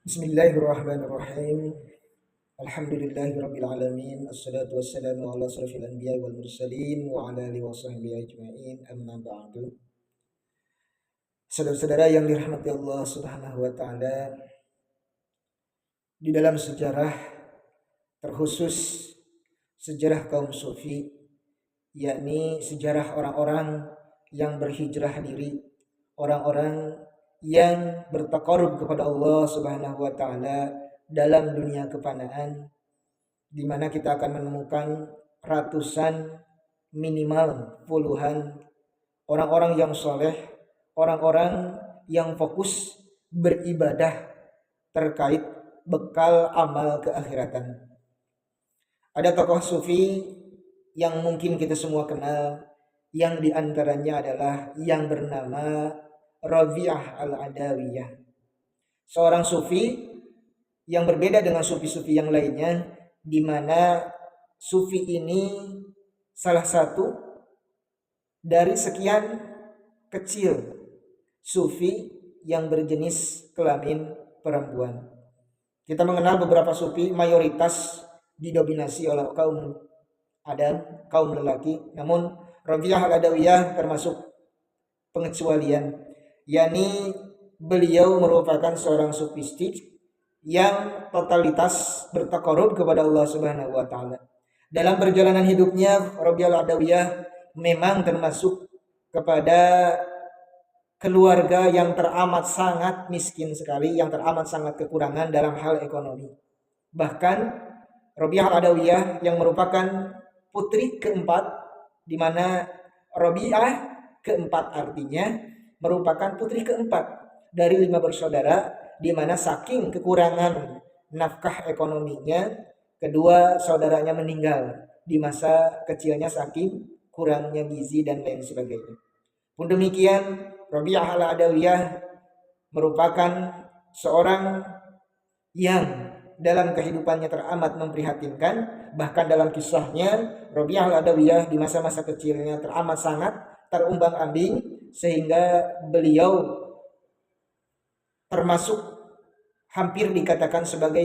Bismillahirrahmanirrahim. Alhamdulillahirabbil alamin. Assalatu wassalamu ala asrofil anbiya wal mursalin wa ala alihi wa sahbihi ajmain. Amma ba'du. Saudara-saudara yang dirahmati Allah Subhanahu wa taala, di dalam sejarah, terkhusus sejarah kaum sufi, yakni sejarah orang-orang yang berhijrah diri, orang-orang yang bertaqarrub kepada Allah Subhanahu wa taala dalam dunia kefanaan, di mana kita akan menemukan ratusan, minimal puluhan orang-orang yang soleh, orang-orang yang fokus beribadah terkait bekal amal keakhiratan. Ada tokoh sufi yang mungkin kita semua kenal, yang diantaranya adalah yang bernama Rabi'ah al-Adawiyah. Seorang sufi yang berbeda dengan sufi-sufi yang lainnya, di mana sufi ini salah satu dari sekian kecil sufi yang berjenis kelamin perempuan. Kita mengenal beberapa sufi, mayoritas didominasi oleh kaum Adam, kaum lelaki. Namun Rabi'ah al-Adawiyah termasuk pengecualian, yakni beliau merupakan seorang sufistik yang totalitas bertaqarrub kepada Allah Subhanahu wa taala. Dalam perjalanan hidupnya, Rabi'ah al-Adawiyah memang termasuk kepada keluarga yang teramat sangat miskin sekali, yang teramat sangat kekurangan dalam hal ekonomi. Bahkan Rabi'ah al-Adawiyah yang merupakan putri keempat, di mana Rabi'ah keempat artinya merupakan putri keempat dari 5 bersaudara, di mana saking kekurangan nafkah ekonominya, kedua saudaranya meninggal di masa kecilnya saking kurangnya gizi dan lain sebagainya. Pun demikian, Rabi'ah al-Adawiyah merupakan seorang yang dalam kehidupannya teramat memprihatinkan. Bahkan dalam kisahnya, Rabi'ah al-Adawiyah di masa-masa kecilnya teramat sangat terumbang-ambing, sehingga beliau termasuk hampir dikatakan sebagai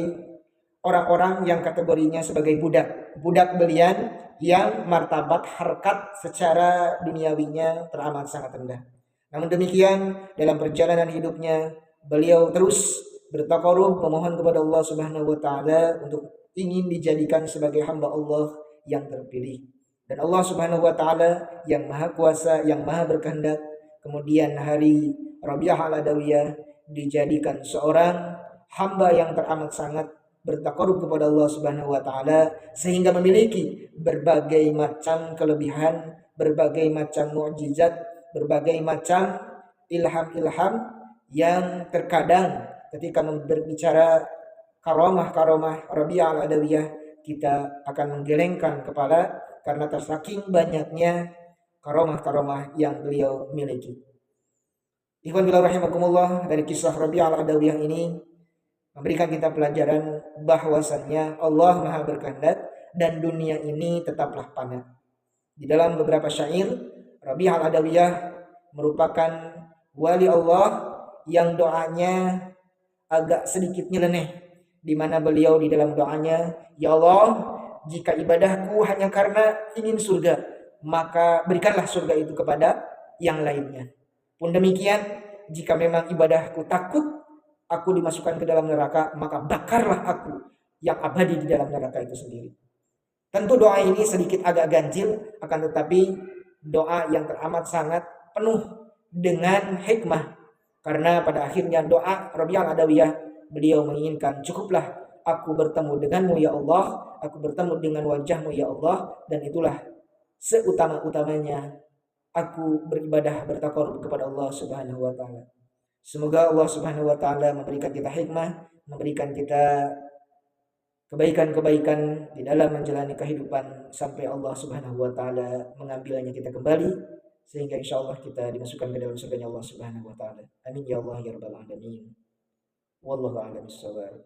orang-orang yang kategorinya sebagai budak belian, yang martabat harkat secara duniawinya teramat sangat rendah. Namun demikian, dalam perjalanan hidupnya beliau terus bertaqarrub, memohon kepada Allah Subhanahu wa taala untuk ingin dijadikan sebagai hamba Allah yang terpilih. Dan Allah Subhanahu wa taala yang maha kuasa, yang maha berkehendak, kemudian hari Rabi'ah al-Adawiyah dijadikan seorang hamba yang teramat sangat bertaqarrub kepada Allah Subhanahu wa taala, sehingga memiliki berbagai macam kelebihan, berbagai macam mukjizat, berbagai macam ilham-ilham yang terkadang ketika berbicara karomah-karomah Rabi'ah al-Adawiyah kita akan menggelengkan kepala karena tersaking banyaknya karomah-karomah yang beliau miliki. Ikhwan fillah rahimakumullah, dari kisah Rabi'ah al-Adawiyah ini memberikan kita pelajaran bahwasannya Allah Maha berkehendak dan dunia ini tetaplah fana. Di dalam beberapa syair, Rabi'ah al-Adawiyah merupakan wali Allah yang doanya agak sedikit nyeleneh, di mana beliau di dalam doanya, ya Allah, jika ibadahku hanya karena ingin surga, maka berikanlah surga itu kepada yang lainnya. Pun demikian, jika memang ibadahku takut aku dimasukkan ke dalam neraka, maka bakarlah aku yang abadi di dalam neraka itu sendiri. Tentu doa ini sedikit agak ganjil, akan tetapi doa yang teramat sangat penuh dengan hikmah. Karena pada akhirnya doa Rabi'ah al-Adawiyah, beliau menginginkan, cukuplah aku bertemu denganmu ya Allah, aku bertemu dengan wajahmu ya Allah, dan itulah seutama-utamanya aku beribadah bertaqarrub kepada Allah Subhanahu wa taala. Semoga Allah Subhanahu wa taala memberikan kita hikmah, memberikan kita kebaikan-kebaikan di dalam menjalani kehidupan sampai Allah Subhanahu wa taala mengambilnya kita kembali, sehingga insyaallah kita dimasukkan ke dalam surga Allah Subhanahu wa taala. Amin ya Allah ya rabbal alamin. Wallahu a'lam bissawab.